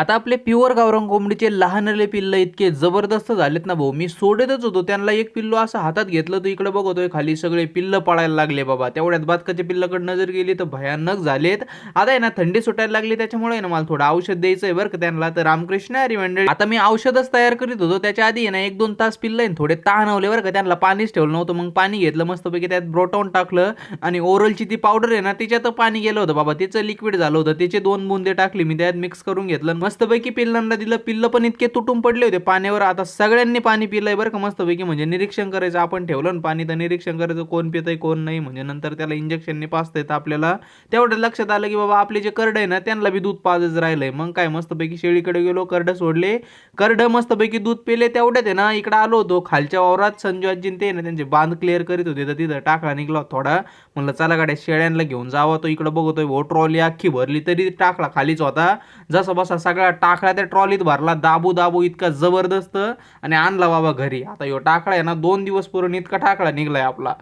आता आपले प्युअर गावरान कोंबडीचे लहानले पिल्लं इतके जबरदस्त झालेत ना भाऊ, मी सोडतच होतो त्यांना. एक पिल्लू असं हातात घेतलं तर इकडे बघतोय खाली सगळे पिल्लं पळायला लागले बाबा. तेवढ्यात बदकाच्या पिल्लाकडे नजर गेली तर भयानक झालेत. आता आहे ना थंडी सुटायला लागली, त्याच्यामुळे आहे ना मला थोडं औषध द्यायचं आहे बरं का त्यांना. तर रामकृष्ण हरी मंडळी, आता मी औषधच तयार करीत होतो त्याच्या आधी आहे ना 1-2 तास पिल्लं आहे ना थोडे तहानवले बरं का. त्यांना पाणीच ठेवलं नव्हतं. मग पाणी घेतलं मस्तपैकी, त्यात ब्रोटॉन टाकलं आणि ओरलची ती पावडर आहे ना तिच्यात पाणी गेलं होतं बाबा, तिचं लिक्विड झालं होतं. त्याचे 2 बुंदे टाकले मी त्यात, मिक्स करून घेतलं मस्तपैकी पिल्लांना दिलं. पिल्लं पण इतके तुटून पडले होते पाण्यावर. आता सगळ्यांनी पाणी पिलंय बरं का मस्तपैकी. म्हणजे निरीक्षण करायचं, आपण ठेवलं ना पाणी तर निरीक्षण करायचं कोण पितंय कोण नाही. म्हणजे नंतर त्याला इंजेक्शनने पाजता येतं आपल्याला. तेवढं लक्षात आलं की बाबा आपले जे करडं आहे ना त्यांना बी दूध पाजच राहिलंय. मग काय मस्तपैकी शेळीकडे गेलो, करडं सोडले, करडं मस्तपैकी दूध पिले. तेवढ्यात आहे ना इकडे आलो होतो खालच्या वावरात. संजू आजी ते ना त्यांचे बांध क्लिअर करीत होते, तर तिथं टाकला निघला थोडा. म्हणलं चला गाड्या शेळ्यांना घेऊन जावा. तो इकडे बघतोय हो ट्रॉली अख्खी भरली तरी टाकला खालीच होता. जसा बसा सगळा टाकला त्या ट्रॉलीत भरला दाबू दाबू इतका जबरदस्त, आणि आणला बाबा घरी. आता ह्यो टाकला आहे ना 2 दिवस पुरून इतका टाकला निघलाय आपला.